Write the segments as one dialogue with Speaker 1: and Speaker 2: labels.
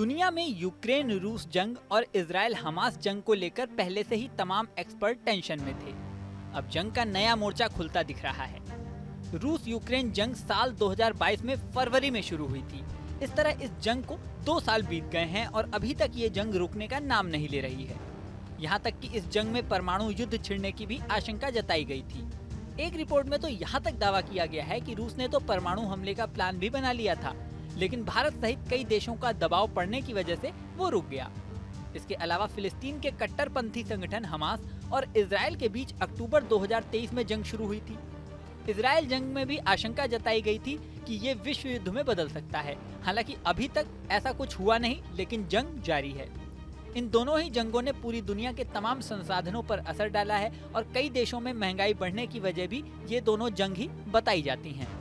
Speaker 1: दुनिया में यूक्रेन रूस जंग और इजराइल हमास जंग को लेकर पहले से ही तमाम एक्सपर्ट टेंशन में थे। अब जंग का नया मोर्चा खुलता दिख रहा है। रूस यूक्रेन जंग साल 2022 में फरवरी में शुरू हुई थी। इस तरह इस जंग को 2 साल बीत गए हैं और अभी तक ये जंग रुकने का नाम नहीं ले रही है। यहाँ तक कि इस जंग में परमाणु युद्ध छिड़ने की भी आशंका जताई गई थी। एक रिपोर्ट में तो यहाँ तक दावा किया गया है कि रूस ने तो परमाणु हमले का प्लान भी बना लिया था, लेकिन भारत सहित कई देशों का दबाव पड़ने की वजह से वो रुक गया। इसके अलावा फिलिस्तीन के कट्टरपंथी संगठन हमास और इजराइल के बीच अक्टूबर 2023 में जंग शुरू हुई थी। इजराइल जंग में भी आशंका जताई गई थी कि ये विश्व युद्ध में बदल सकता है। हालांकि अभी तक ऐसा कुछ हुआ नहीं, लेकिन जंग जारी है। इन दोनों ही जंगों ने पूरी दुनिया के तमाम संसाधनों पर असर डाला है और कई देशों में महंगाई बढ़ने की वजह भी ये दोनों जंग ही बताई जाती हैं।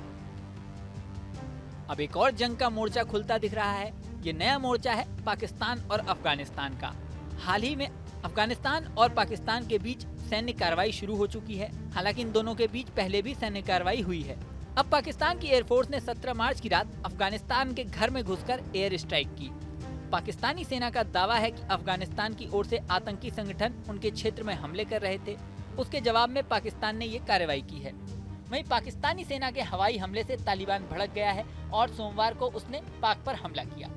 Speaker 1: अब एक और जंग का मोर्चा खुलता दिख रहा है। ये नया मोर्चा है पाकिस्तान और अफगानिस्तान का। हाल ही में अफगानिस्तान और पाकिस्तान के बीच सैन्य कार्रवाई शुरू हो चुकी है। हालांकि इन दोनों के बीच पहले भी सैन्य कार्रवाई हुई है। अब पाकिस्तान की एयरफोर्स ने 17 मार्च की रात अफगानिस्तान के घर में घुसकर एयर स्ट्राइक की। पाकिस्तानी सेना का दावा है कि अफगानिस्तान की ओर से आतंकी संगठन उनके क्षेत्र में हमले कर रहे थे। उसके जवाब में पाकिस्तान ने ये कार्रवाई की है। वहीं पाकिस्तानी सेना के हवाई हमले से तालिबान भड़क गया है और सोमवार को उसने पाक पर हमला किया।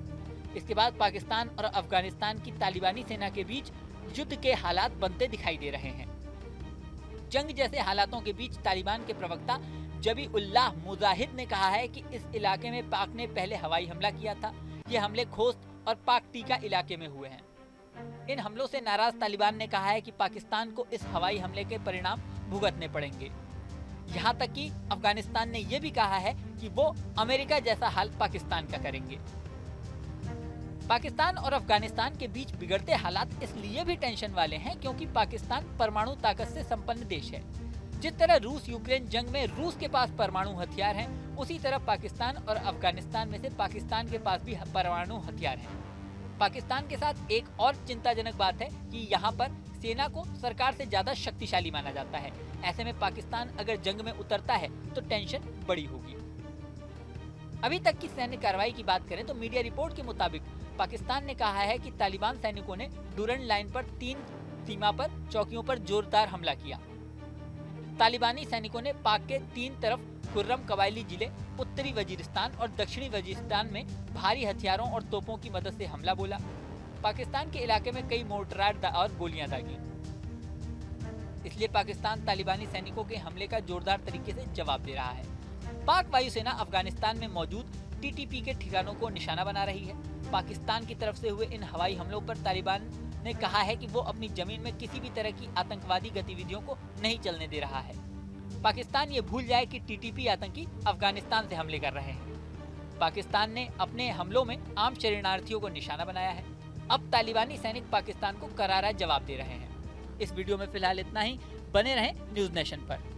Speaker 1: इसके बाद पाकिस्तान और अफगानिस्तान की तालिबानी सेना के बीच युद्ध के हालात बनते दिखाई दे रहे हैं। जंग जैसे हालातों के बीच तालिबान के प्रवक्ता जबीउल्लाह मुजाहिद ने कहा है कि इस इलाके में पाक ने पहले हवाई हमला किया था। ये हमले खोस्त और पाक टीका इलाके में हुए हैं। इन हमलों से नाराज तालिबान ने कहा है कि पाकिस्तान को इस हवाई हमले के परिणाम भुगतने पड़ेंगे। यहाँ तक कि अफगानिस्तान ने यह भी कहा है कि वो अमेरिका जैसा हाल पाकिस्तान का करेंगे। पाकिस्तान और अफगानिस्तान के बीच बिगड़ते हालात इसलिए भी टेंशन वाले हैं क्योंकि पाकिस्तान परमाणु ताकत से संपन्न देश है। जिस तरह रूस यूक्रेन जंग में रूस के पास परमाणु हथियार हैं, उसी तरह पाकिस्तान और अफगानिस्तान में से पाकिस्तान के पास भी परमाणु हथियार हैं। पाकिस्तान के साथ एक और चिंताजनक बात है कि यहाँ पर सेना को सरकार से ज्यादा शक्तिशाली माना जाता है। ऐसे में पाकिस्तान अगर जंग में उतरता है तो टेंशन बड़ी होगी। अभी तक की सैन्य कार्रवाई की बात करें तो मीडिया रिपोर्ट के मुताबिक पाकिस्तान ने कहा है कि तालिबान सैनिकों ने डुरन लाइन पर 3 सीमा पर चौकियों पर जोरदार हमला किया। तालिबानी सैनिकों ने पाक के 3 तरफ खुर्रम कबायली जिले, उत्तरी वजीरिस्तान और दक्षिणी वजीरिस्तान में भारी हथियारों और तोपों की मदद से हमला बोला। पाकिस्तान के इलाके में कई मोर्टार और गोलियां दागी। इसलिए पाकिस्तान तालिबानी सैनिकों के हमले का जोरदार तरीके से जवाब दे रहा है। पाक वायुसेना अफगानिस्तान में मौजूद टीटीपी के ठिकानों को निशाना बना रही है। पाकिस्तान की तरफ से हुए इन हवाई हमलों पर तालिबान ने कहा है कि वो अपनी जमीन में किसी भी तरह की आतंकवादी गतिविधियों को नहीं चलने दे रहा है। पाकिस्तान ये भूल जाए कि टीटीपी आतंकी अफगानिस्तान से हमले कर रहे हैं। पाकिस्तान ने अपने हमलों में आम शरणार्थियों को निशाना बनाया है। अब तालिबानी सैनिक पाकिस्तान को करारा जवाब दे रहे हैं। इस वीडियो में फिलहाल इतना ही। बने रहें न्यूज़ नेशन पर।